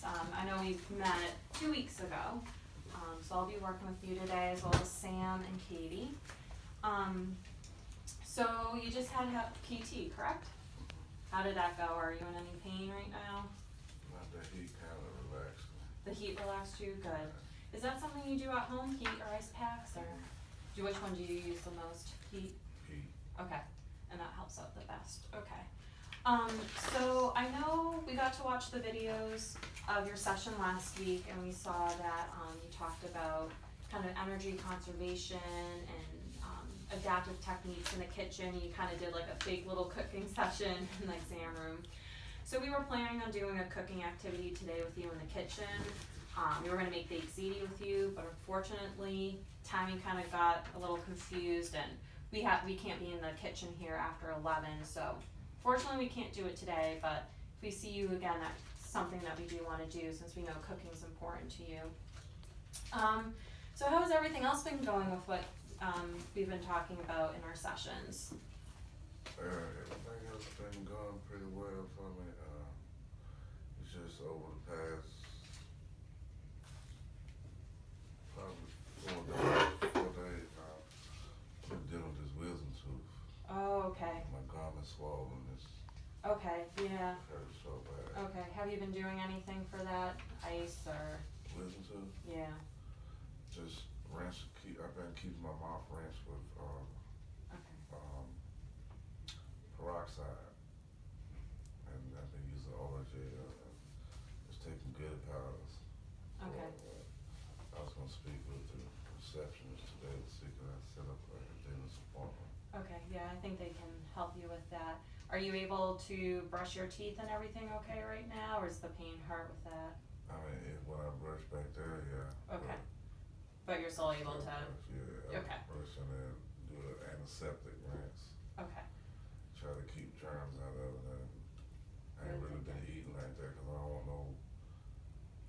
I know we met 2 weeks ago, so I'll be working with you today as well as Sam and Katie. So you just had PT, correct? How did that go? Are you in any pain right now? Not the heat kind of relaxed me. The heat relaxed you? Good. Is that something you do at home, heat or ice packs, or which one do you use the most? Heat? Heat. Okay, and that helps out the best. Okay. So I know we got to watch the videos of your session last week, and we saw that you talked about kind of energy conservation and adaptive techniques in the kitchen. You kind of did like a fake little cooking session in the exam room. So we were planning on doing a cooking activity today with you in the kitchen. We were going to make baked ziti with you, but unfortunately timing kind of got a little confused, and we can't be in the kitchen here after 11, so fortunately we can't do it today, but if we see you again, that's something that we do want to do since we know cooking is important to you. So how has everything else been going with what we've been talking about in our sessions? Everything else been going pretty well for me. It's just over the past probably 4 days now, I've been dealing with this wisdom tooth. Oh, okay. My gum is swollen. Okay, yeah. It hurts so bad. Okay, have you been doing anything for that? Ice or? Wisdom tooth? Yeah. Just rinse, I've been keeping my mouth rinsed with peroxide, and I've been using oil gel, and just taking good powders. Okay. I was going to speak with the receptionist today to see can I set up a dentist appointment. Okay, yeah, I think they can help you with that. Are you able to brush your teeth and everything okay right now, or is the pain hurt with that? I mean, when I brush back there, yeah. Okay. But you're still able to? Yeah, okay. Brush and then do an antiseptic rinse. Okay. Try to keep germs out of it. And I ain't really been eating like that because I don't want no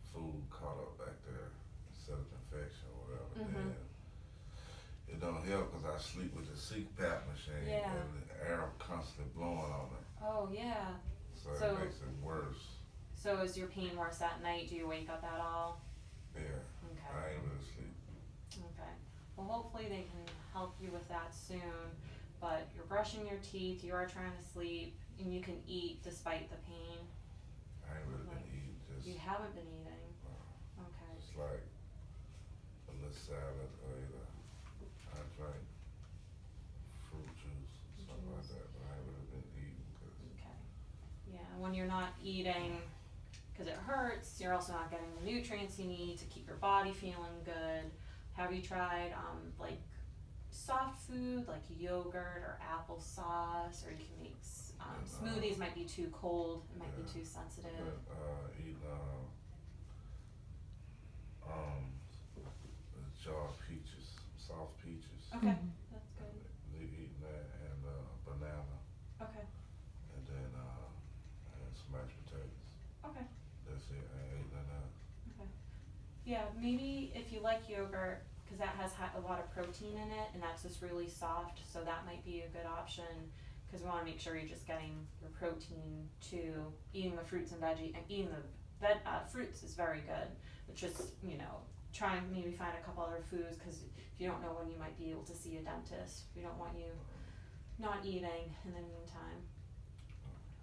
food caught up back there, set up infection or whatever. Then it don't help because I sleep with the CPAP machine and the air constantly blowing on me. Oh, yeah. So it makes it worse. So is your pain worse at night? Do you wake up at all? Yeah. Okay. I ain't really sleep. Okay. Well, hopefully they can help you with that soon. But you're brushing your teeth, you are trying to sleep, and you can eat despite the pain. I ain't really been eating. Just, you haven't been eating? Okay. It's like a little salad or either I drank fruit juice or something like that, but I ain't really been eating. Okay. Yeah, when you're not eating because it hurts, you're also not getting the nutrients you need to keep your body feeling good. Have you tried like soft food like yogurt or applesauce, or you can make smoothies? Might be too cold, it might be too sensitive. Eat jarred peaches, soft peaches. Okay, that's good. Eating that and banana. Okay. And then some mashed potatoes. Okay. That's it. I ain't eating nothing else. Okay. Yeah, maybe if you like yogurt, because that has a lot of protein in it, and that's just really soft, so that might be a good option, because we want to make sure you're just getting your protein to eating the fruits and veggies, and eating the fruits is very good, but just, try and maybe find a couple other foods, because if you don't know when you might be able to see a dentist, we don't want you not eating in the meantime.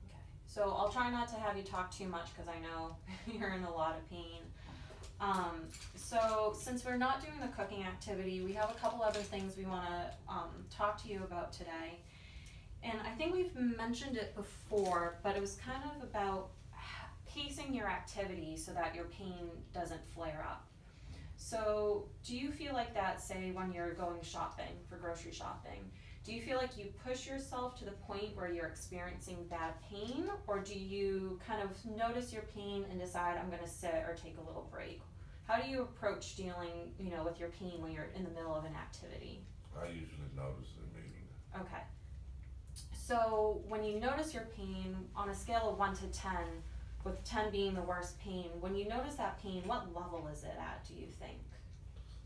Okay, so I'll try not to have you talk too much, because I know you're in a lot of pain. So since we're not doing the cooking activity, we have a couple other things we want to talk to you about today. And I think we've mentioned it before, but it was kind of about pacing your activity so that your pain doesn't flare up. So do you feel like that, say, when you're going shopping, for grocery shopping, do you feel like you push yourself to the point where you're experiencing bad pain, or do you kind of notice your pain and decide, I'm going to sit or take a little break? How do you approach dealing, with your pain when you're in the middle of an activity? I usually notice it immediately. Okay. So when you notice your pain, on a scale of 1 to 10, with 10 being the worst pain, when you notice that pain, what level is it at, do you think?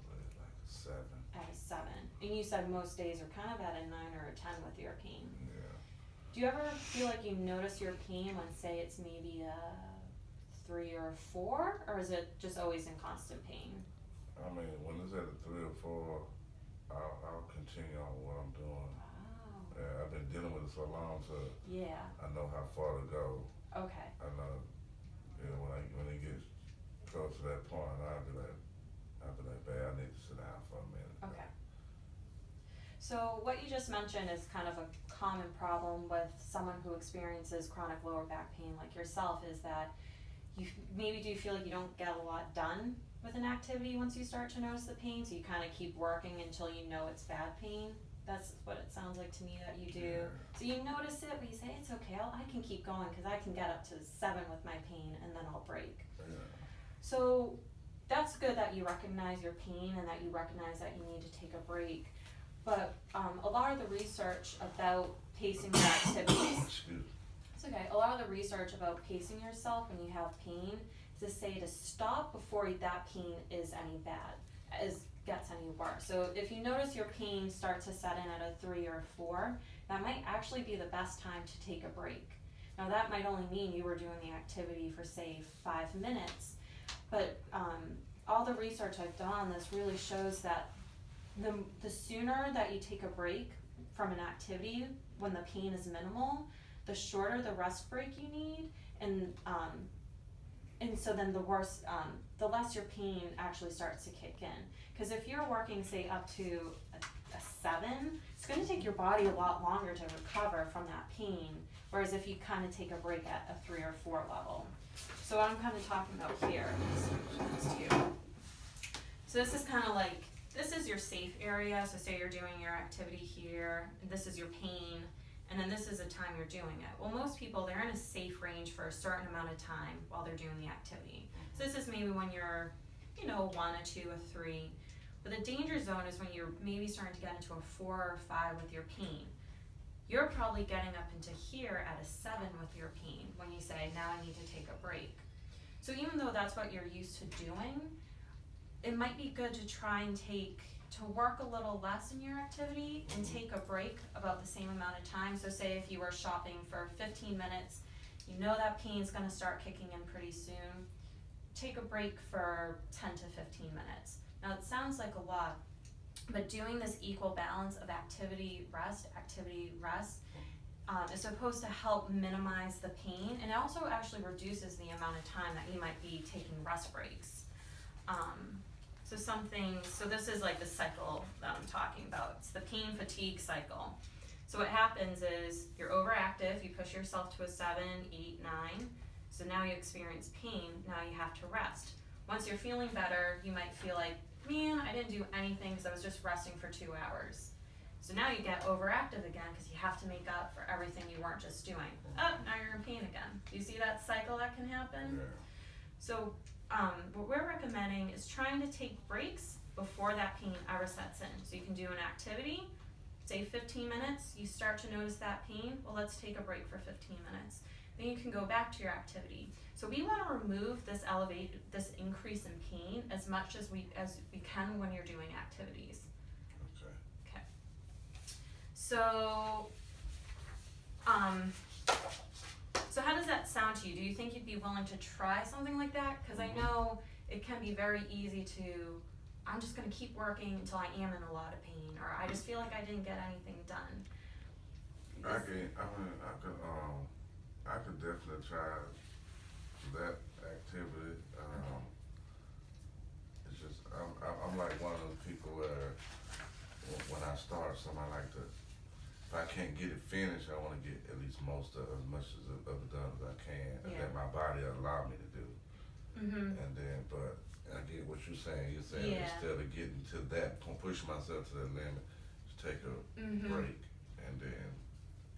Like a 7. At a 7. And you said most days are kind of at a 9 or a 10 with your pain. Yeah. Do you ever feel like you notice your pain when, say, it's maybe a 3 or 4, or is it just always in constant pain? I mean, when it's at a 3 or 4, I'll continue on what I'm doing. Wow. Yeah, I've been dealing with it so long, so Yeah. I know how far to go. Okay. I know, you know, when it gets close to that point, I'll be like, babe, I need to sit down for a minute. Okay. So what you just mentioned is kind of a common problem with someone who experiences chronic lower back pain like yourself, is that you maybe do feel like you don't get a lot done with an activity once you start to notice the pain, so you kind of keep working until you know it's bad pain. That's what it sounds like to me that you do. Yeah. So you notice it, but you say, it's okay, I can keep going because I can get up to 7 with my pain and then I'll break. Yeah. So that's good that you recognize your pain and that you recognize that you need to take a break. But a lot of the research about pacing your activities, Excuse me. it's okay, a lot of the research about pacing yourself when you have pain is to say to stop before that pain is any bad, gets any worse. So if you notice your pain start to set in at a 3 or 4, that might actually be the best time to take a break. Now that might only mean you were doing the activity for say 5 minutes, but all the research I've done on this really shows that the sooner that you take a break from an activity when the pain is minimal, the shorter the rest break you need, and so then the worse, the less your pain actually starts to kick in. Because if you're working, say, up to a 7, it's going to take your body a lot longer to recover from that pain, whereas if you kind of take a break at a 3 or 4 level. So what I'm kind of talking about here, just show this to you. So this is kind of like, this is your safe area. So say you're doing your activity here, and this is your pain, and then this is the time you're doing it. Well, most people, they're in a safe range for a certain amount of time while they're doing the activity. So this is maybe when you're, 1, a 2, a 3. But the danger zone is when you're maybe starting to get into a 4 or 5 with your pain. You're probably getting up into here at a 7 with your pain when you say, now I need to take a break. So even though that's what you're used to doing, it might be good to try and to work a little less in your activity and take a break about the same amount of time. So say if you were shopping for 15 minutes, you know that pain's gonna start kicking in pretty soon, take a break for 10 to 15 minutes. Now it sounds like a lot, but doing this equal balance of activity, rest, is supposed to help minimize the pain, and it also actually reduces the amount of time that you might be taking rest breaks. So this is like the cycle that I'm talking about. It's the pain fatigue cycle. So what happens is you're overactive, you push yourself to a 7, 8, 9. So now you experience pain, now you have to rest. Once you're feeling better, you might feel like, man, I didn't do anything because I was just resting for 2 hours. So now you get overactive again because you have to make up for everything you weren't just doing. Oh, now you're in pain again. Do you see that cycle that can happen? Yeah. So what we're recommending is trying to take breaks before that pain ever sets in. So you can do an activity, say 15 minutes, you start to notice that pain, well, let's take a break for 15 minutes. Then you can go back to your activity. So we want to remove this increase in pain as much as we can when you're doing activities. Okay. So how does that sound to you? Do you think you'd be willing to try something like that? Because I know it can be very easy to, I'm just going to keep working until I am in a lot of pain, or I just feel like I didn't get anything done. I could definitely try that activity. It's just I'm like one of those people where when I start something, I like to. If I can't get it finished, I want to get at least most of as much of it done as I can, and that my body allow me to do. Mm-hmm. And then, but I get what you're saying. You're saying instead of getting to that point, pushing myself to that limit, just take a break and then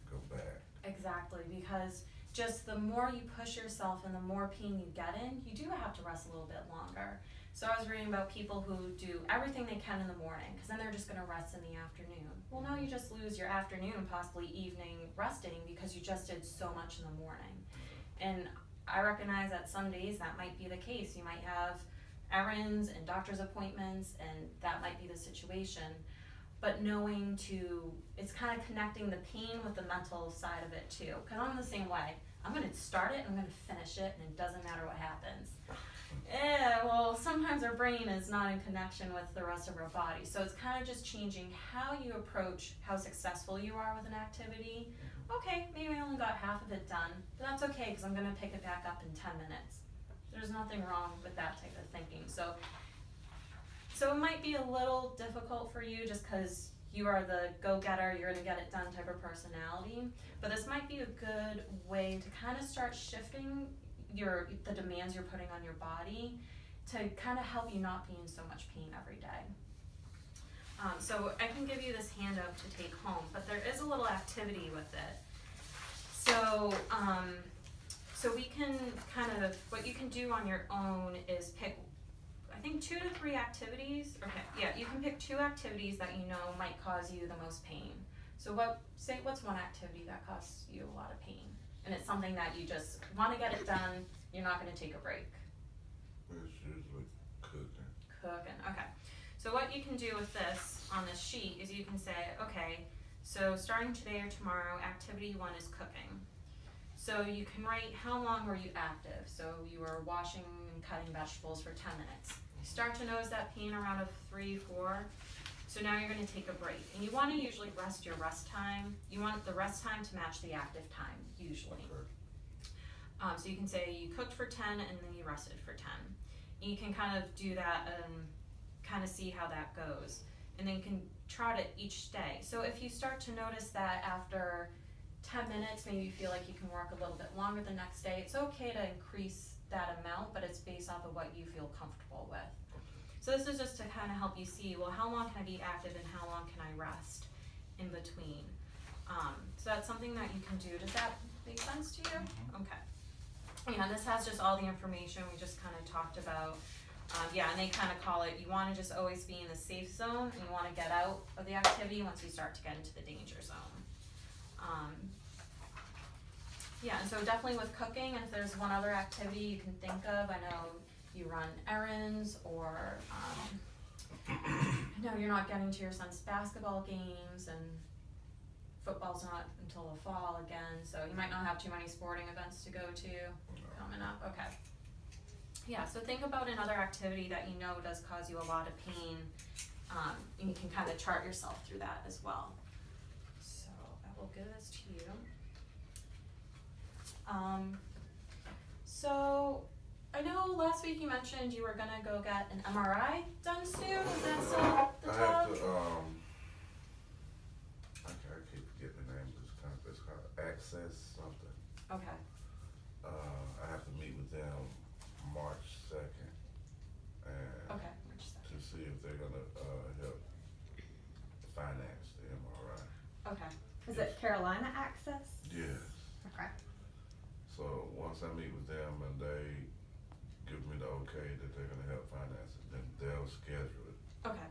go back. Exactly, because just the more you push yourself and the more pain you get in, you do have to rest a little bit longer. So I was reading about people who do everything they can in the morning, because then they're just going to rest in the afternoon. Well, now you just lose your afternoon and possibly evening resting because you just did so much in the morning. And I recognize that some days that might be the case. You might have errands and doctor's appointments, and that might be the situation. But knowing it's kind of connecting the pain with the mental side of it too. Because I'm the same way. I'm gonna start it, I'm gonna finish it, and it doesn't matter what happens. Yeah, well, sometimes our brain is not in connection with the rest of our body. So it's kind of just changing how you approach how successful you are with an activity. Okay, maybe I only got half of it done, but that's okay because I'm going to pick it back up in 10 minutes. There's nothing wrong with that type of thinking. So it might be a little difficult for you just because you are the go-getter, you're going to get it done type of personality. But this might be a good way to kind of start shifting the demands you're putting on your body to kind of help you not be in so much pain every day. So I can give you this handout to take home, but there is a little activity with it. So we can what you can do on your own is pick, I think 2 to 3 activities. Okay, yeah, you can pick 2 activities that you know might cause you the most pain. So what's one activity that causes you a lot of pain? And it's something that you just want to get it done, you're not going to take a break. It's usually cooking. Cooking, okay. So what you can do with this on this sheet is you can say, okay, so starting today or tomorrow, activity 1 is cooking. So you can write how long were you active. So you were washing and cutting vegetables for 10 minutes. You start to notice that pain around 3, 4. So now you're going to take a break. And you want to usually rest your rest time. You want the rest time to match the active time, usually. Okay. So you can say you cooked for 10 and then you rested for 10. And you can kind of do that and kind of see how that goes. And then you can trot it each day. So if you start to notice that after 10 minutes, maybe you feel like you can work a little bit longer the next day, it's okay to increase that amount, but it's based off of what you feel comfortable with. So this is just to kind of help you see, well, how long can I be active and how long can I rest in between? So that's something that you can do. Does that make sense to you? Mm-hmm. Okay. Yeah, this has just all the information we just kind of talked about. Yeah, and they kind of call it, you want to just always be in the safe zone, and you want to get out of the activity once you start to get into the danger zone. Yeah, and so definitely with cooking, and if there's one other activity you can think of, I know you run errands, or I know you're not getting to your son's basketball games, and football's not until the fall again, so you might not have too many sporting events to go to coming up. Okay. Yeah, so think about another activity that you know does cause you a lot of pain, and you can kind of chart yourself through that as well. So I will give this to you. So I know last week you mentioned you were gonna go get an MRI done soon. Is that still the I have talk? to, I keep forgetting the name of this company. It's called Access something. Okay. I have to meet with them March 2nd, and Okay. to see if they're gonna help finance the MRI. Okay. Is it Carolina Access? Yes. Okay. So once I meet with them and they give me the okay that they're gonna help finance it, then they'll schedule it, Okay.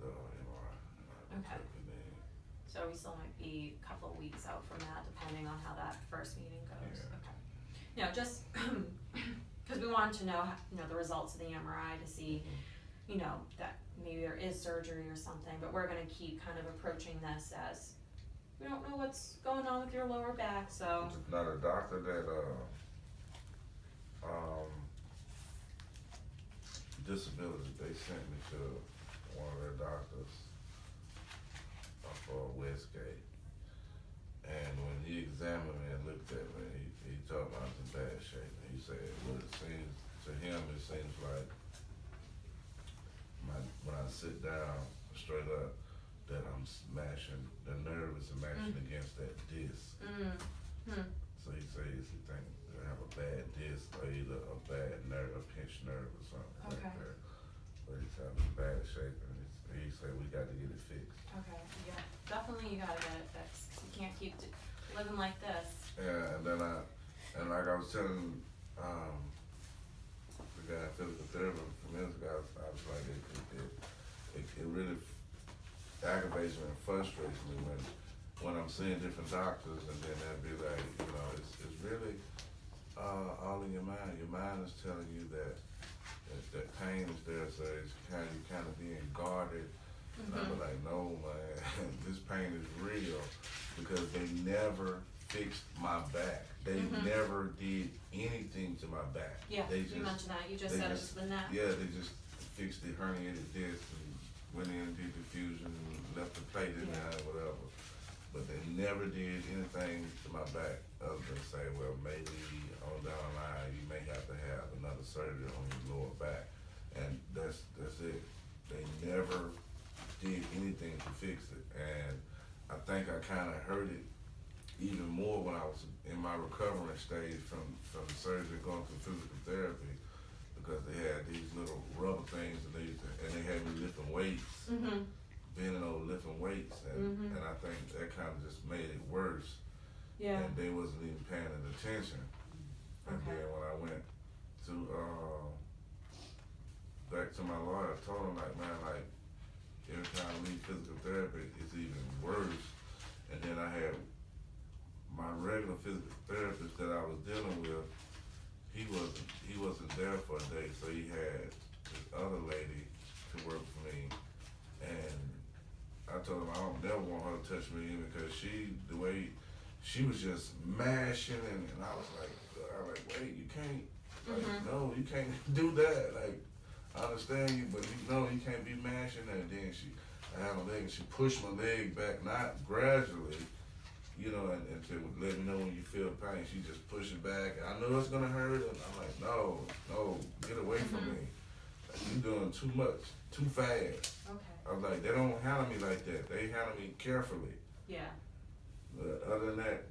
the MRI. And Okay. I will take it in. So we still might be a couple of weeks out from that, depending on how that first meeting goes. Yeah. Okay. You know, just because we wanted to know, the results of the MRI to see, that maybe there is surgery or something. But we're going to keep kind of approaching this as we don't know what's going on with your lower back. So Now the doctor that disability, they sent me to one of their doctors for Westgate, and when he examined me and looked at me, he told me I was in bad shape. And he said, well, it seems to him, it seems like when I sit down straight up, that I'm smashing, the nerve is smashing against that disc. So he says he thinks I have a bad disc or either a bad nerve, a pinched nerve or something like Okay. that. But he's having bad shape, and he said we got to get it fixed. okay, yeah, definitely you gotta get it fixed. You can't keep living like this. Yeah, and then like I was telling the guy in physical therapy a few minutes ago, I was like, it really aggravates me and frustrates me when I'm seeing different doctors, and then they'll be like, it's really all in your mind. Your mind is telling you that pain is there, so it's you kind of being guarded. And I'm like, no, man, this pain is real, because they never fixed my back. They never did anything to my back. Yeah, They you mentioned that. You just they said it just- was the neck. Yeah, they just fixed the herniated disc and went in and did the fusion and left the plate in there or whatever. But they never did anything to my back other than say, well, maybe on down the line you may have to have another surgery on your lower back. And that's it. They never did anything to fix it. And I think I kind of heard it even more when I was in my recovering stage from the surgery going through physical therapy, because they had these little rubber things and they had me lifting weights, bending over lifting weights, and I think that kind of just made it worse. Yeah. And they wasn't even paying it attention. And Okay. then when I went to back to my lawyer, I told him like, man, like every time I leave physical therapy, it's even worse. And then I had my regular physical therapist that I was dealing with. He wasn't there for a day, so he had this other lady to work for me, and I told him I don't never want her to touch me again because the way she was just mashing, and I was like, wait, you can't, like, no, you can't do that. Like, I understand you, but you can't be mashing. And then I had my leg, and she pushed my leg back, not gradually, you know, and to let me know when you feel pain. She just pushed it back. I know it's gonna hurt, and I'm like, no, get away from me. Like, you doing too much, too fast. Okay. I was like, they don't handle me like that. They handle me carefully. Yeah. But other than that,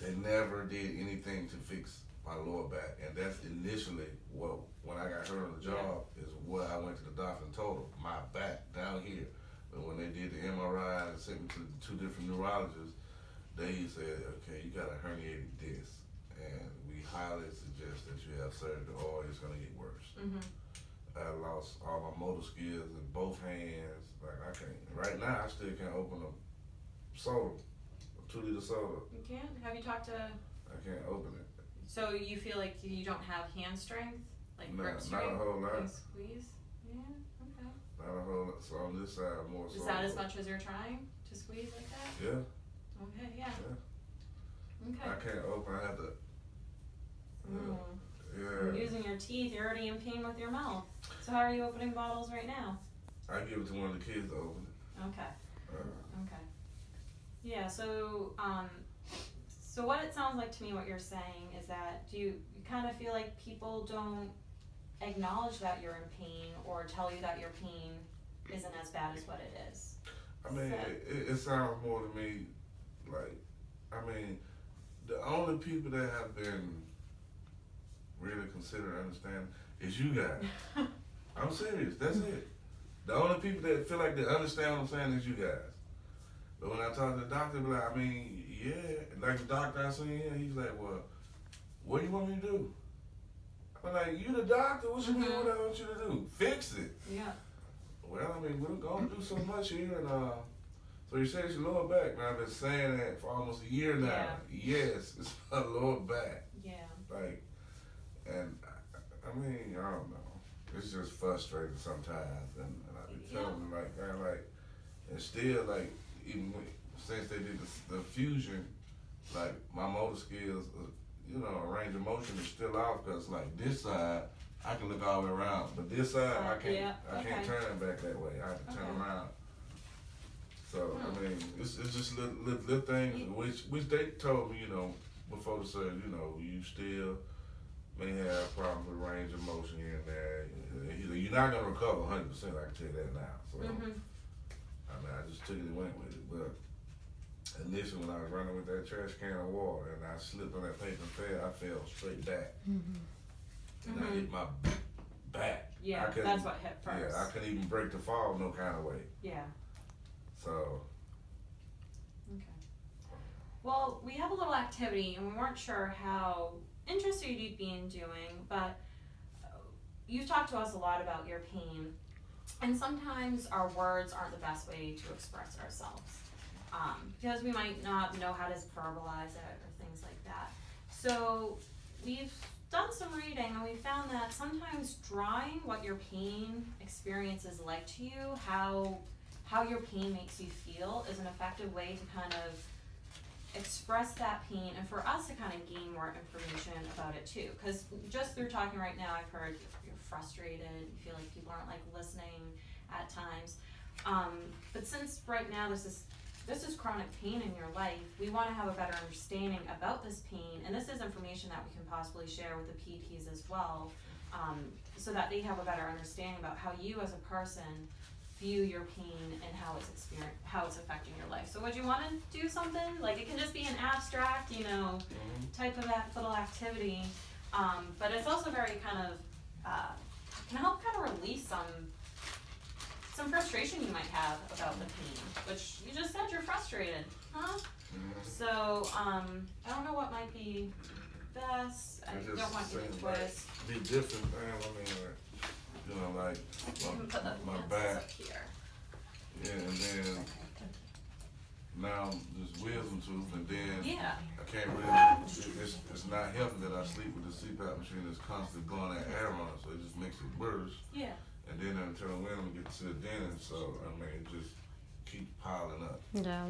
they never did anything to fix my lower back. And that's initially when I got hurt on the job, is what I went to the doctor and told them, my back down here. But when they did the MRI and sent me to the 2 different neurologists, they said, okay, you got a herniated disc, and we highly suggest that you have surgery or it's gonna get worse. I lost all my motor skills in both hands. Like, I can't, right now I still can't open a soda, a 2-liter soda. You can't? Have you talked to, I can't open it. so you feel like you don't have hand strength? Like Nah, grip not strength? a whole lot. Can you squeeze? Yeah, okay. Not a whole lot. So on this side, more so. Is that as much as you're trying to squeeze like that? Yeah. Okay, yeah. I Okay. can't open. I have to. You're using your teeth, you're already in pain with your mouth. So how are you opening bottles right now? I give it to one of the kids to open it. Okay. Okay. Yeah, so so what it sounds like to me, what you're saying is that you kind of feel like people don't acknowledge that you're in pain or tell you that your pain isn't as bad as what it is. I mean, it sounds more to me like, I mean, the only people that have been really considered understanding is you guys. I'm serious. That's it. The only people that feel like they understand what I'm saying is you guys. But when I talk to the doctor, be like, I mean, yeah, like the doctor I seen here, he's like, well, what do you want me to do? I'm like, you the doctor, what you mean, what I want you to do? Fix it. Yeah. Well, I mean, we're going to do so much here, and so you say it's your lower back, man. I've been saying that for almost a year now. Yeah. Yes, it's my lower back. Yeah. Like, and I mean, I don't know. It's just frustrating sometimes, and I be telling them like, and still like, even since they did the fusion, like my motor skills, you know, range of motion is still off because like this side, I can look all the way around, but this side I can't. I can't turn it back that way. I have to turn around. So I mean, it's just little things which they told me, you know, before the surgery, you know, you still may have problems with range of motion here and there. You're not gonna recover 100%. I can tell you that now. So I mean, I just took it and went with it. But initially, when I was running with that trash can of water and I slipped on that paper and fell, I fell straight back. And I hit my back. Yeah, that's what hit first. Yeah, I couldn't even break the fall no kind of way. Yeah. So. Okay. Well, we have a little activity, and we weren't sure how interested you'd be in doing, but you've talked to us a lot about your pain, and sometimes our words aren't the best way to express ourselves, because we might not know how to verbalize it or things like that. So we've done some reading, and we found that sometimes drawing what your pain experience is like to you, how your pain makes you feel, is an effective way to kind of express that pain and for us to kind of gain more information about it too. Because just through talking right now, I've heard you're frustrated, you feel like people aren't like listening at times. But since right now this is chronic pain in your life, we want to have a better understanding about this pain, and this is information that we can possibly share with the PTs as well, so that they have a better understanding about how you as a person view your pain and how it's affecting your life. So would you want to do something? Like, it can just be an abstract, you know, type of little activity, but it's also very kind of, can help kind of release some frustration you might have about the pain, which you just said you're frustrated, huh? So, I don't know what might be best. I don't want you to twist. Be different, man. I mean, like, you know, like my back. Up here. Yeah, and then now this wisdom tooth, and then Yeah. I can't really. It's not helping that I sleep with the CPAP machine that's constantly blowing that air on it, so it just makes it worse. Yeah. And then I'm telling when I'm gonna get to the dentist, so I mean, it just keeps piling up. Yeah.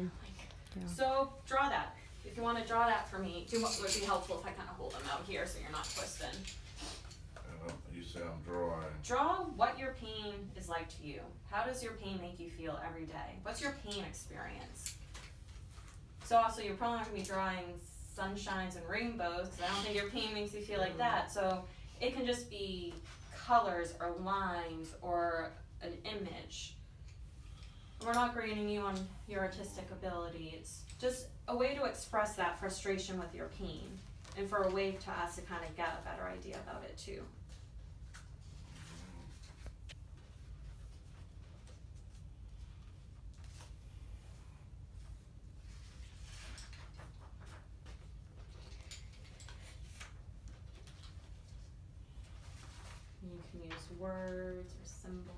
So draw that. If you want to draw that for me, what would be helpful if I kind of hold them out here so you're not twisting. You say I'm drawing. Draw what your pain is like to you. How does your pain make you feel every day? What's your pain experience? So also, you're probably not going to be drawing sunshines and rainbows, because I don't think your pain makes you feel like that. So it can just be colors or lines or an image. We're not grading you on your artistic ability. It's just a way to express that frustration with your pain, and for a way to us to kind of get a better idea about it too. You can use words or symbols.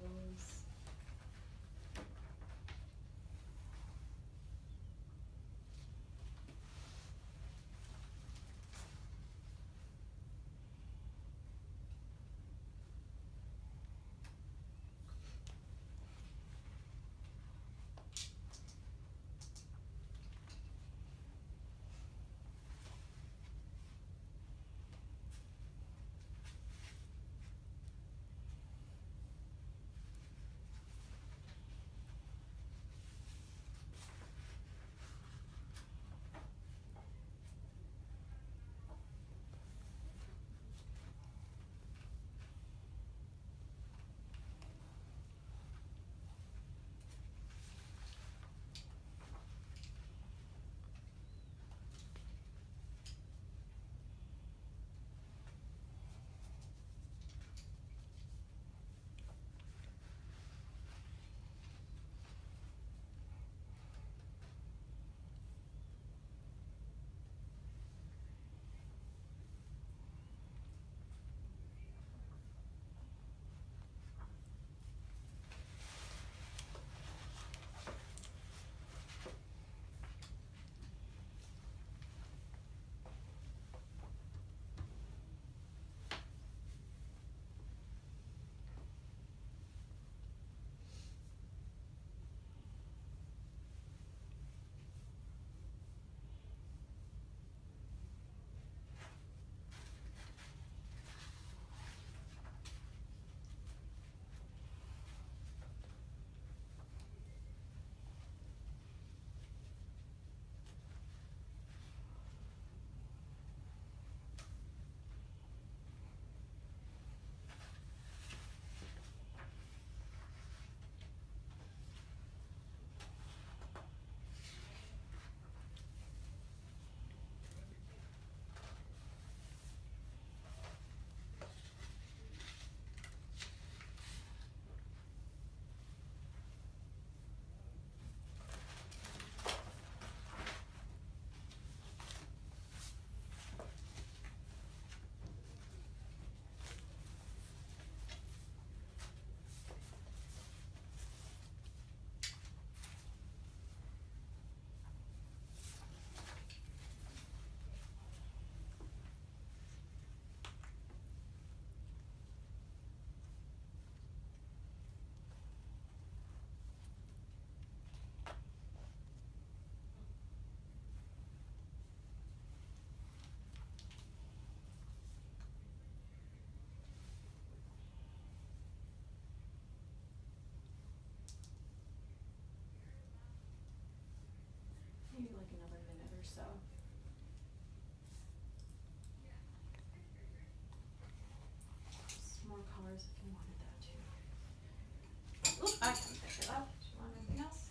yours if you wanted that too. Oop, I can pick it up. Do you want anything else?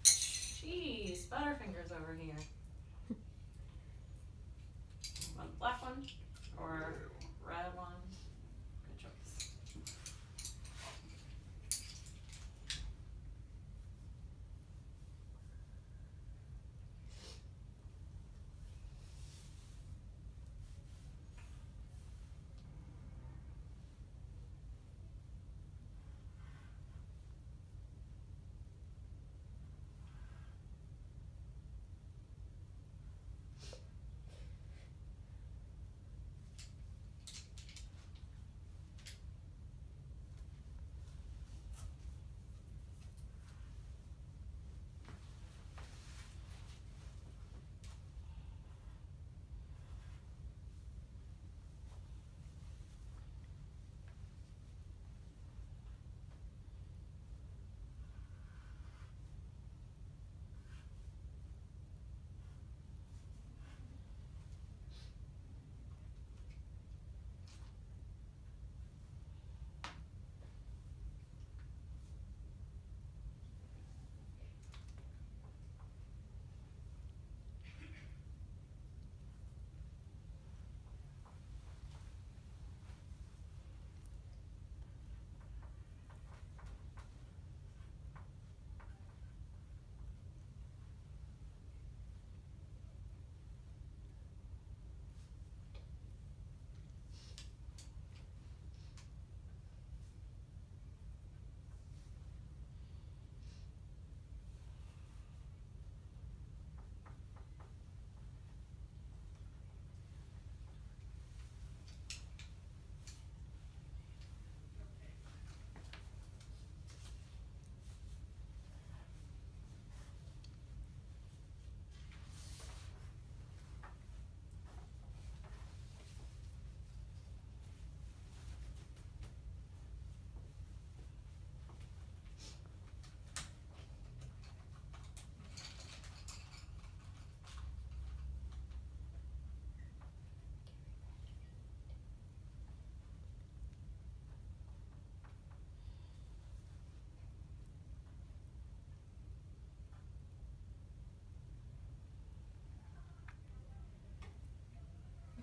Jeez, Butterfingers over here. Want the black one or red one? Good choice.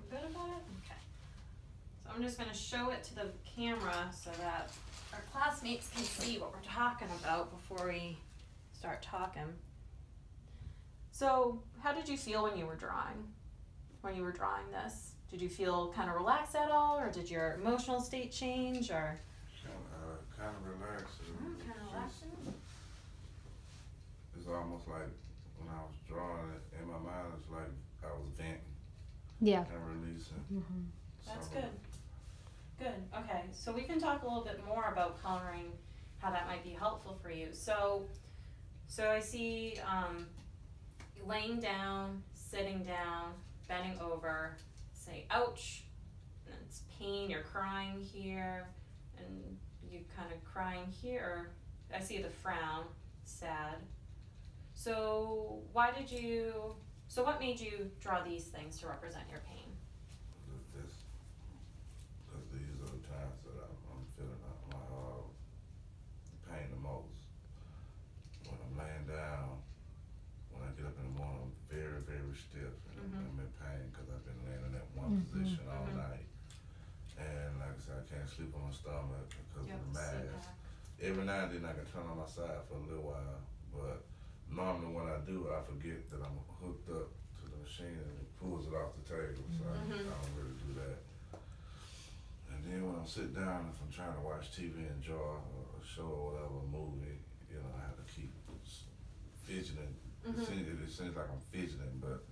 Good about it? Okay. So I'm just gonna show it to the camera so that our classmates can see what we're talking about before we start talking. So how did you feel when you were drawing? When you were drawing this? Did you feel kind of relaxed at all, or did your emotional state change, or? Kind of relaxed. Kind of relaxing? It's almost like when I was drawing it, in my mind, it's like I was venting Yeah. and releasing. Mm-hmm. That's some of good. Good. Okay. So we can talk a little bit more about coloring, how that might be helpful for you. So I see laying down, sitting down, bending over, say ouch, and then it's pain, you're crying here, and you kind of crying here. I see the frown, sad. So what made you draw these things to represent your pain? Because these are the times that I'm feeling my pain the most. When I'm laying down, when I get up in the morning, I'm very, very stiff and I'm in pain because I've been laying in that one position all night. And like I said, I can't sleep on my stomach because of the mask. Every now and then I can turn on my side for a little while, but normally when I do, I forget that I'm hooked up to the machine and it pulls it off the table, so I don't really do that. And then when I'm sitting down, if I'm trying to watch TV and draw or a show or whatever, a movie, you know, I have to keep fidgeting. It seems like I'm fidgeting, but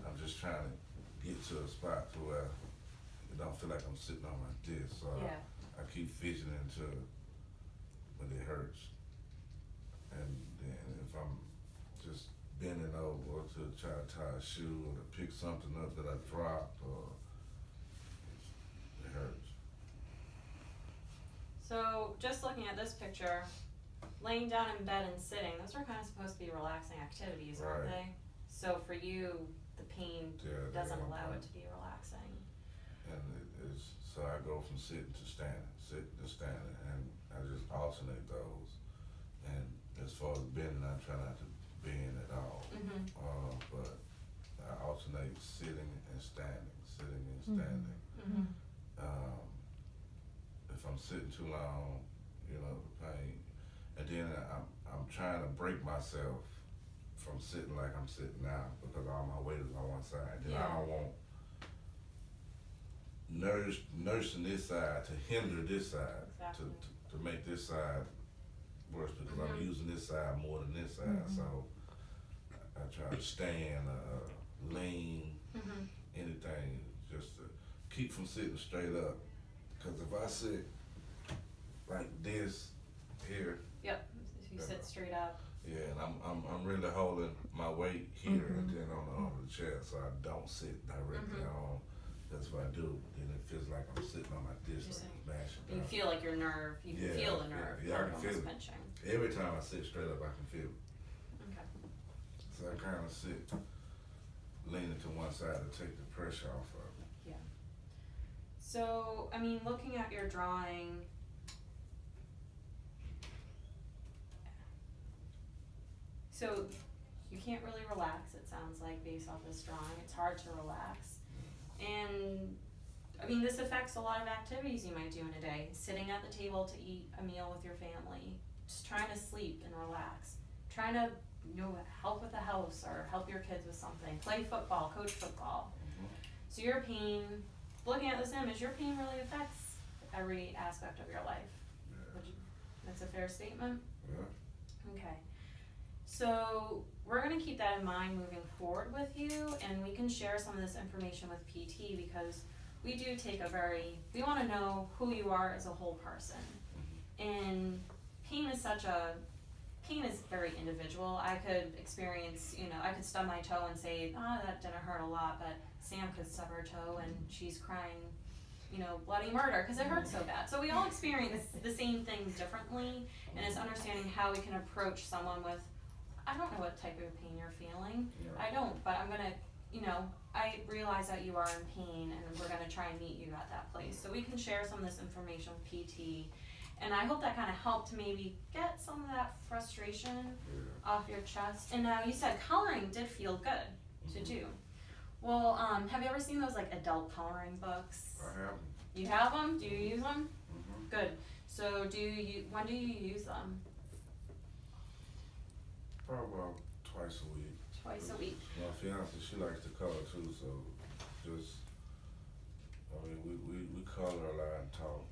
I'm just trying to get to a spot to where it don't feel like I'm sitting on my disc, so I keep fidgeting until when it hurts. And then if I'm just bending over to try to tie a shoe or to pick something up that I dropped, or it hurts. So just looking at this picture, laying down in bed and sitting, those are kind of supposed to be relaxing activities, aren't they? So for you, the pain doesn't allow it to be relaxing. And it is, so I go from sitting to standing, sitting to and standing, and I just alternate those. And as far as bending, I try not to bend at all. But I alternate sitting and standing, sitting and standing. If I'm sitting too long, you know, the pain. And then I'm trying to break myself from sitting like I'm sitting now, because all my weight is on one side. Then I don't want nursing this side to hinder this side, to make this side worse, because I'm using this side more than this side. So I try to stand, lean, anything, just to keep from sitting straight up. Because if I sit like this here, if you sit straight up. Yeah, and I'm really holding my weight here and then on the arm of the chair, so I don't sit directly on. That's what I do. Then it feels like I'm sitting on my disc, like mashing down. You feel like your nerve. You can feel the nerve. Yeah, I can feel it. Pinching. Every time I sit straight up, I can feel it. Okay. So I kind of sit leaning to one side to take the pressure off of it. Yeah. So, I mean, looking at your drawing, so you can't really relax, it sounds like, based off this drawing. It's hard to relax. And, I mean, this affects a lot of activities you might do in a day. Sitting at the table to eat a meal with your family, just trying to sleep and relax, trying to, you know, help with the house or help your kids with something, play football, coach football. So your pain, looking at this image, your pain really affects every aspect of your life. That's a fair statement? Yeah. Okay. So we're going to keep that in mind moving forward with you, and we can share some of this information with PT, because we do take we want to know who you are as a whole person. And pain is very individual. I could experience, you know, I could stub my toe and say, that didn't hurt a lot, but Sam could stub her toe and she's crying, you know, bloody murder because it hurts so bad. So we all experience the same thing differently, and it's understanding how we can approach someone with, I don't know what type of pain you're feeling. I don't, but I'm gonna, you know, I realize that you are in pain, and we're gonna try and meet you at that place. So we can share some of this information with PT, and I hope that kind of helped to maybe get some of that frustration off your chest. And now you said coloring did feel good to do. Well, have you ever seen those like adult coloring books? I have them. You have them? Do you use them? Good. So when do you use them? Probably about twice a week. Twice a week. My fiance, she likes to color too, so we color a lot and talk.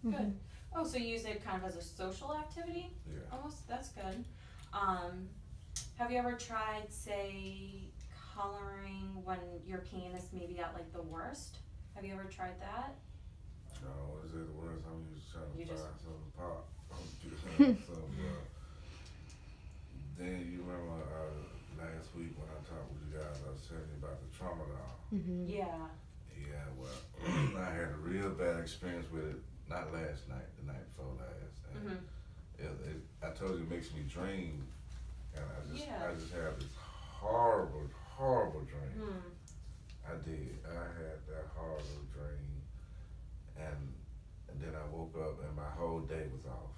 Good. Oh, so you use it kind of as a social activity? Yeah. Almost, that's good. Have you ever tried, say, coloring when your pain is maybe at like the worst? Have you ever tried that? No, what is it, the worst? I'm just trying to find something pop. Then you remember last week when I talked with you guys, I was telling you about the tramadol. Yeah. Yeah, well, I had a real bad experience with it, not last night, the night before last. And I told you it makes me dream, and I just had this horrible dream. I did. I had that horrible dream, and then I woke up and my whole day was off.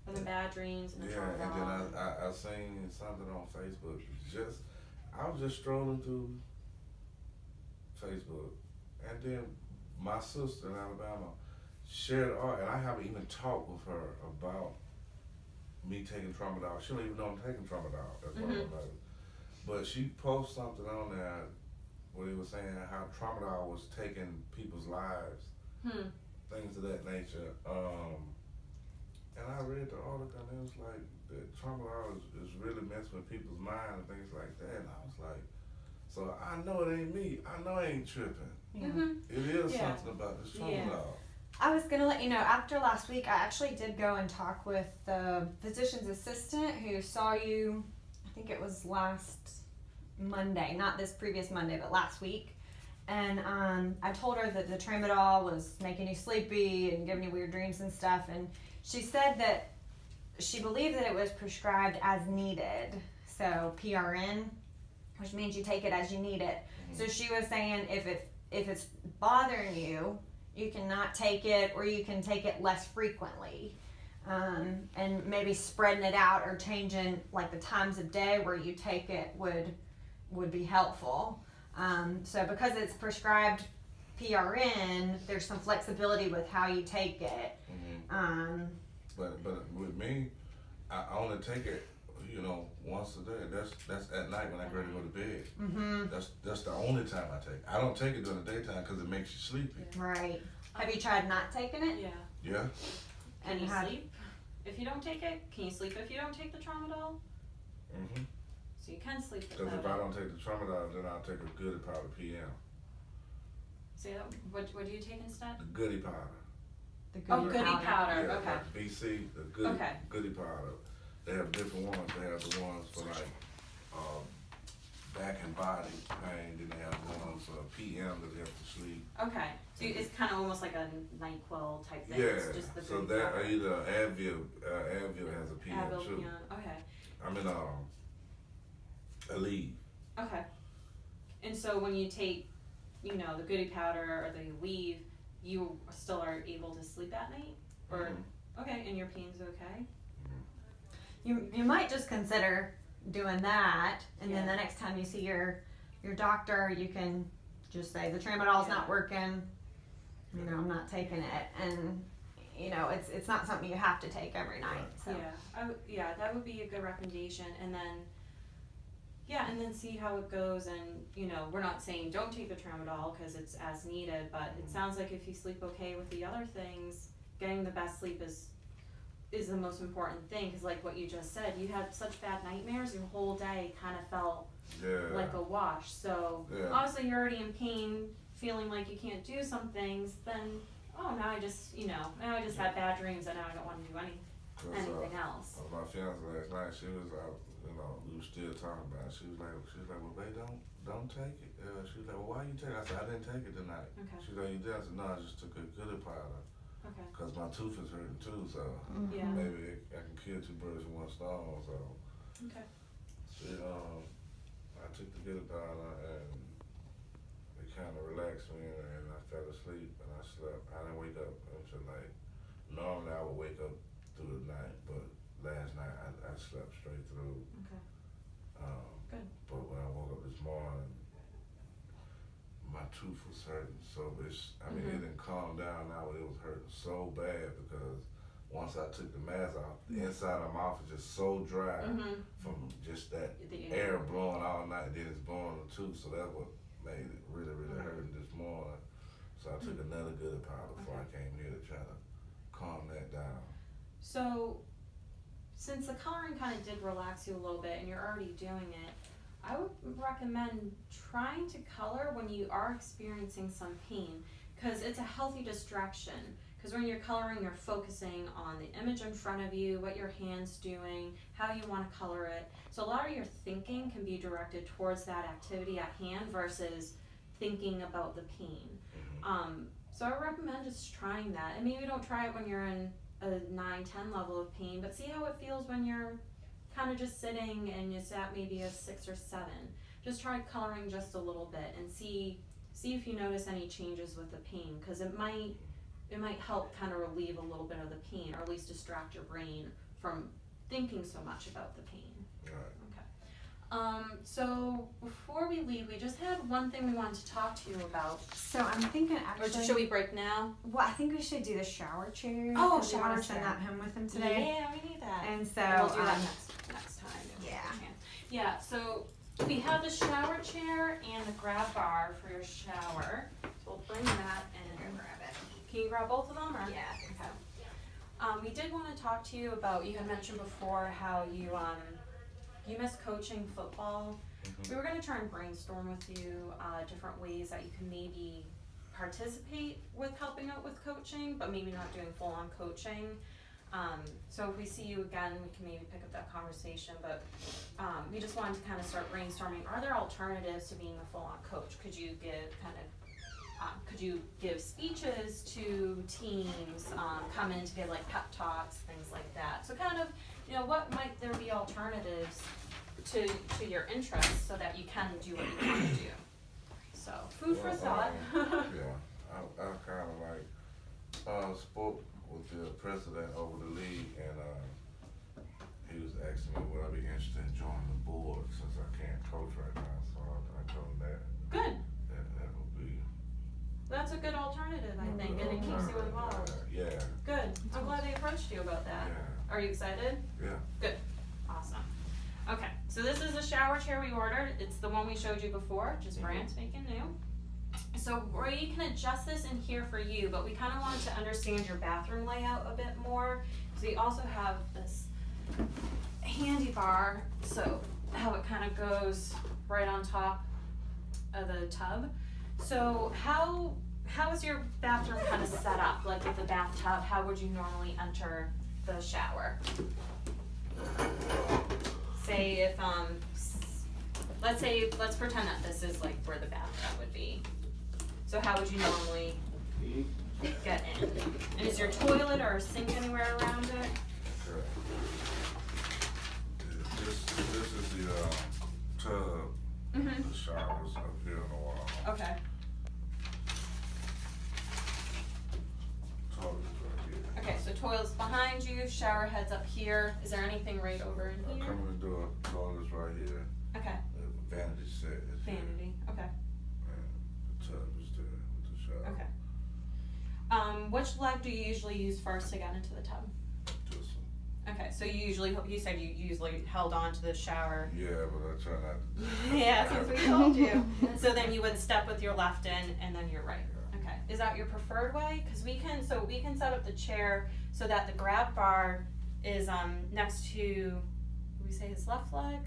From the bad dreams and the trauma. And then I seen something on Facebook. I was just strolling through Facebook, and then my sister in Alabama shared art, and I haven't even talked with her about me taking tramadol. She don't even know I'm taking tramadol. That's what I know. But she posted something on there where they were saying how tramadol was taking people's lives, things of that nature. And I read the article, and it was like that tramadol is really messing with people's mind and things like that. And I was like, so I know it ain't me. I know I ain't tripping. It is something about this tramadol. I was gonna let you know, after last week, I actually did go and talk with the physician's assistant who saw you, I think it was last Monday, not this previous Monday, but last week. And I told her that the tramadol was making you sleepy and giving you weird dreams and stuff. And she said that she believed that it was prescribed as needed. So PRN, which means you take it as you need it. So she was saying if it's bothering you, you can not take it, or you can take it less frequently. And maybe spreading it out or changing like the times of day where you take it would be helpful. So because it's prescribed PRN, there's some flexibility with how you take it. But with me, I only take it, once a day. That's at night when I get ready to go to bed. That's the only time I take it. I don't take it during the daytime because it makes you sleepy. Right. Have you tried not taking it? Yeah. Yeah. Can you sleep if you don't take it? Can you sleep if you don't take the tramadol? So you can sleep without it. Because if I don't take the tramadol, then I'll take a goody powder PM. Say that. What do you take instead? The goody powder. The Goody powder. Yeah, okay. like BC, the goody powder. They have different ones. They have the ones for like back and body pain. Then they have the ones for PM that help to sleep. Okay. So it's kind of almost like a NyQuil type thing. Yeah. It's just the So goody that powder. either Advil has a PM Advil, too. PM. Okay. I mean Aleve. Okay. And so when you take, the goody powder or the Aleve, you still are able to sleep at night? Or okay, and your pain's okay? You might just consider doing that, and then the next time you see your doctor, you can just say the tramadol's not working. I'm not taking it, and it's not something you have to take every night. So. Yeah, that would be a good recommendation, and then see how it goes. And we're not saying don't take the tramadol because it's as needed, but it sounds like if you sleep okay with the other things, getting the best sleep is the most important thing. Because like what you just said, you had such bad nightmares, your whole day kind of felt like a wash. So obviously you're already in pain, feeling like you can't do some things. Then now I just had bad dreams, and now I don't want to do anything else. My fiance last night, she was out. We were still talking about it. She was like, well, babe, don't take it. She was like, well, why you take it? I said, I didn't take it tonight. Okay. She was like, you did? I said, no, I just took a goody powder. Okay. Because my tooth is hurting too, so maybe I can kill two birds with one stone. So Okay. I took the goody powder, and it kind of relaxed me, and I fell asleep, and I slept. I didn't wake up until normally I would wake up through the night, but last night I slept straight through. Okay. Good. But when I woke up this morning, my tooth was hurting. So it didn't calm down now. It was hurting so bad because once I took the mask off, the inside of my mouth is just so dry from just that air blowing all night. Then it's blowing the tooth, so that's what made it really, really hurting this morning. So I took another goody powder before I came here to try to calm that down. So, since the coloring kind of did relax you a little bit and you're already doing it, I would recommend trying to color when you are experiencing some pain, because it's a healthy distraction. Because when you're coloring, you're focusing on the image in front of you, what your hand's doing, how you want to color it. So a lot of your thinking can be directed towards that activity at hand versus thinking about the pain. So I recommend just trying that. And maybe don't try it when you're in a 9-10 level of pain, but see how it feels when you're kind of just sitting and it's at maybe a 6 or 7. Just try coloring just a little bit and see if you notice any changes with the pain, because it might help kind of relieve a little bit of the pain, or at least distract your brain from thinking so much about the pain. Right. Okay. So before we leave, we just had one thing we wanted to talk to you about. So I'm thinking actually. Or should we break now? Well, I think we should do the shower chair. Oh, because we want shower to send chair. that home with him today. Yeah, we need that. And so we'll do that next time. if we yeah. can. Yeah. So we have the shower chair and the grab bar for your shower. So we'll bring that and grab it. Can you grab both of them? Or? Yeah, I think so. We did want to talk to you about, you had mentioned before how you miss coaching football. We were going to try and brainstorm with you different ways that you can maybe participate with helping out with coaching, but maybe not doing full-on coaching. So if we see you again, we can maybe pick up that conversation, but we just wanted to kind of start brainstorming. Are there alternatives to being a full-on coach? Could you give speeches to teams, come in to give like pep talks, things like that? So kind of, what might there be alternatives to your interests so that you can do what you want to do? So food for thought. Yeah, I kind of like spoke with the president over the league, and he was asking me would I be interested in joining the board since I can't coach right now. So I told him that Good. that would be. That's a good alternative, I think, and it keeps you involved. Yeah. Good. I'm glad they approached you about that. Yeah. Are you excited? Yeah. Good. Awesome. Okay, so this is the shower chair we ordered. It's the one we showed you before, just brand spanking new. So we can adjust this in here for you, but we kind of wanted to understand your bathroom layout a bit more. So we also have this handy bar, so how it kind of goes right on top of the tub. So how is your bathroom kind of set up? Like with the bathtub, how would you normally enter the shower? Say if let's pretend that this is like where the bathtub would be. So how would you normally get in? And is your toilet or a sink anywhere around it? Correct. This is the tub. Mm-hmm. The shower's up here on the wall. Okay. Toilet's right here. Okay, so toilet's behind you, shower head's up here. Is there anything right over in I here? come in the door, toilet's right here. Okay. The vanity set is here. Vanity. Okay. And the tub is there with the shower. Okay. Which leg do you usually use first to get into the tub? This one. Okay, so you said you usually held on to the shower. Yeah, but I try not to. Yeah, since we told you. So then you would step with your left in and then your right. Okay. Is that your preferred way? Because we can set up the chair so that the grab bar is next to, we say his left leg?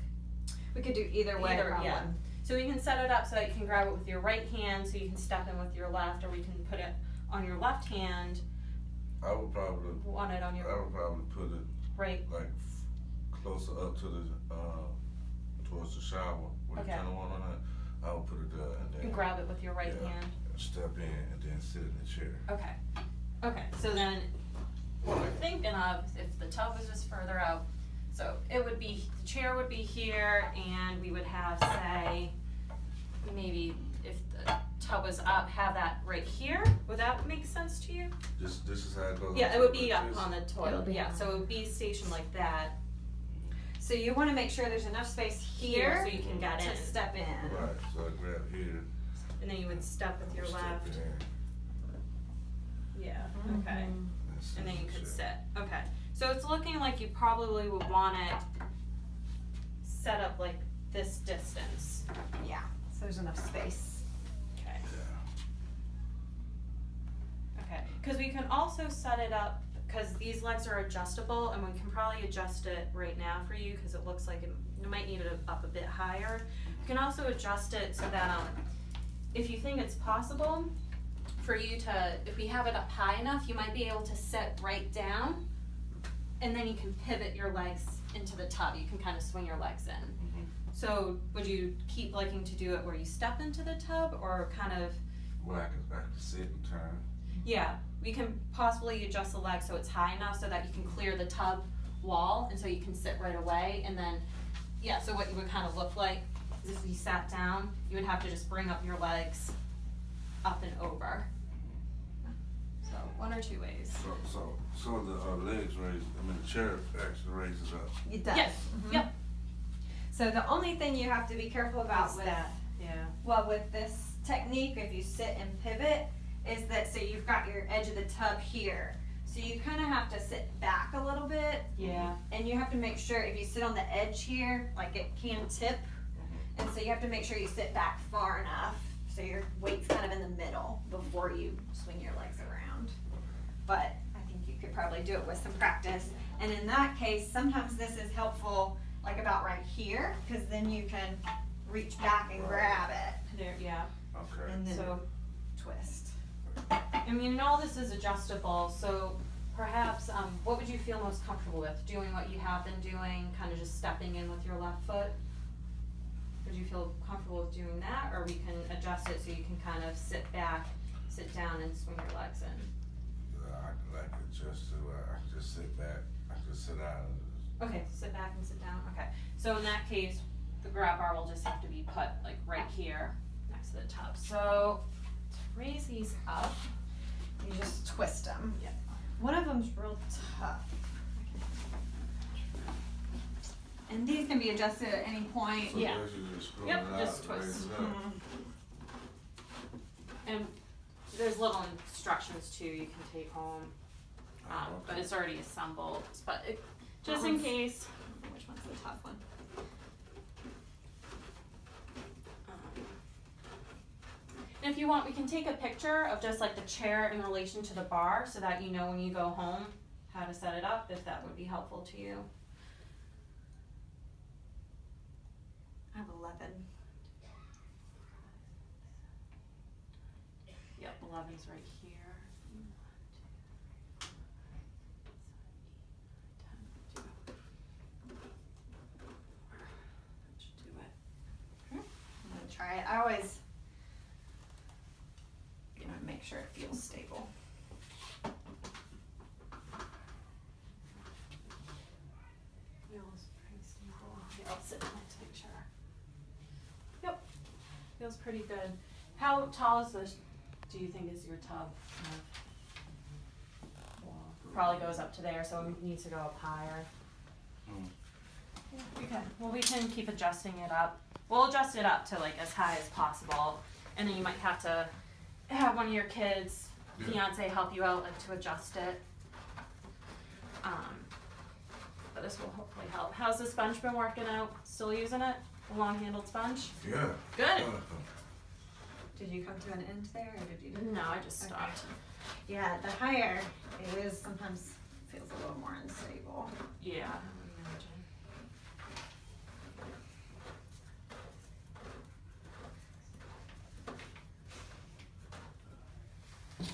We could do either way. Yeah. So we can set it up so that you can grab it with your right hand, so you can step in with your left, or we can put it on your left hand. I would probably. Want it on your I would probably put it right. like closer up to the towards the shower. Where Okay. you kind of want on that. I would put it there and then. And grab it with your right Yeah. hand. Step in and then sit in the chair. Okay. Okay. So then, what we're thinking of, if the tub was just further out, so it would be, the chair would be here, and we would have, say, maybe if the tub was up, have that right here. Would that make sense to you? This is how it goes. Yeah, it would be like up this. on the toilet. Yeah, so it would be stationed like that. So you want to make sure there's enough space here so you can get in. to step in. Right. So I grab here. And then you would step with your step left. in, Yeah. Okay. and sit And then in you the could chair. sit. Okay. So it's looking like you probably would want it set up like this distance. Yeah. So there's enough space. Okay. Yeah. Okay. Because we can also set it up, because these legs are adjustable, and we can probably adjust it right now for you, because it looks like you might need it up a bit higher. You can also adjust it so that if you think it's possible for you to, if we have it up high enough, you might be able to sit right down, and then you can pivot your legs into the tub. You can kind of swing your legs in. So would you keep liking to do it where you step into the tub, or kind of? Well, I can sit and turn. Yeah, we can possibly adjust the leg so it's high enough so that you can clear the tub wall, and so you can sit right away. And then, yeah, so what you would kind of look like is if you sat down, you would have to just bring up your legs up and over. So one or two ways. So the legs raise. I mean, the chair actually raises up. It does. Yes. Mhm. Yep. So the only thing you have to be careful about Is with that, yeah. well, with this technique, if you sit and pivot, is that so you've got your edge of the tub here. So you kind of have to sit back a little bit, Yeah. and you have to make sure if you sit on the edge here, like it can tip, and so you have to make sure you sit back far enough so your weight's kind of in the middle before you swing your legs around. But I think you could probably do it with some practice. And in that case, sometimes this is helpful, like about right here, because then you can reach back and grab it There, yeah. Okay. and then So, twist. I mean, all this is adjustable, so perhaps, what would you feel most comfortable with? Doing what you have been doing, kind of just stepping in with your left foot? Would you feel comfortable with doing that, or we can adjust it so you can kind of sit back, sit down, and swing your legs in? I can like it just to. I can just sit back. I can just sit down. And Okay, sit back and sit down, okay. So in that case, the grab bar will just have to be put like right here, next to the tub. So, raise these up. You just twist them. Yeah. One of them's real tough. And these can be adjusted at any point. So Yeah. basically just screw Yep, it out, just raise twist. it up. Mhm. And there's little instructions too you can take home, Oh, but okay. it's already assembled. But just in case. Which one's the tough one? And if you want, we can take a picture of just like the chair in relation to the bar so that you know when you go home how to set it up, if that would be helpful to you. I have 11. Yep, 11's right here. 10, that should do it. I'm gonna try it. I always, make sure it feels stable. Feels pretty stable. Here, I'll sit on it to make sure. Yep, feels pretty good. How tall is this, do you think is your tub? Probably goes up to there, so it needs to go up higher. Okay, well, we can keep adjusting it up. We'll adjust it up to like as high as possible, and then you might have to have one of your kids, Yeah. fiance, help you out like to adjust it. But this will hopefully help. How's the sponge been working out? Still using it? The long-handled sponge? Yeah. Good. Did you come to an end there, or did you? No, I just Okay. stopped. Yeah, the higher it is, sometimes feels a little more unstable. Yeah, I would imagine.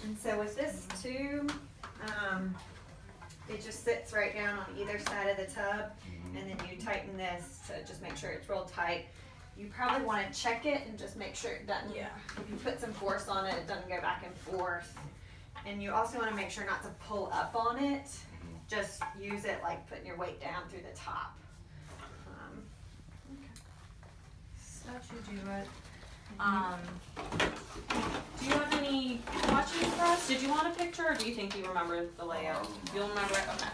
And so with this too, it just sits right down on either side of the tub, and then you tighten this to just make sure it's real tight. You probably want to check it and just make sure it doesn't, Yeah. if you put some force on it, it doesn't go back and forth. And you also want to make sure not to pull up on it, just use it like putting your weight down through the top. So that should do it. Do you have any questions for us? Did you want a picture, or do you think you remember the layout? You'll remember it? Okay.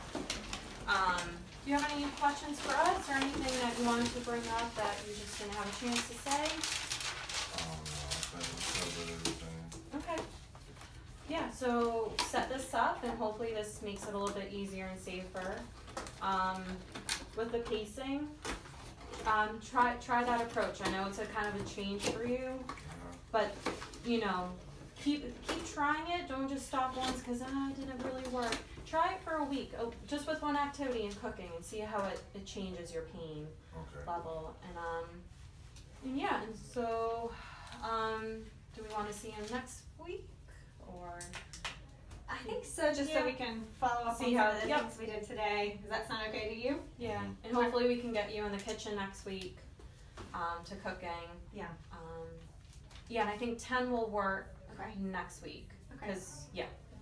Do you have any questions for us, or anything that you wanted to bring up that you just didn't have a chance to say? I think we covered everything. Okay. Yeah, so set this up, and hopefully this makes it a little bit easier and safer. With the pacing, try that approach. I know it's a kind of a change for you, but keep trying it. Don't just stop once because it didn't really work. Try it for a week, just with one activity and cooking, and see how it changes your pain Okay. level. And yeah, and so do we want to see him next week, or? I think so, just Yeah. so we can follow up See on how- some of the yep. things we did today. Does that sound okay to you? Yeah, and hopefully we can get you in the kitchen next week to cooking. Yeah. Yeah, and I think 10 will work Okay. next week. Okay. Because,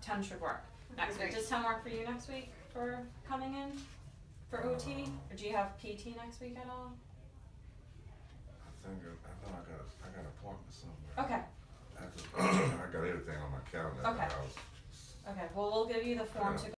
10 should work next week. Great. Does 10 work for you next week for coming in for OT? Or do you have PT next week at all? I know I got an appointment somewhere. Okay, I got everything on my calendar. Okay. I was okay. Well, we'll give you the form Yeah. to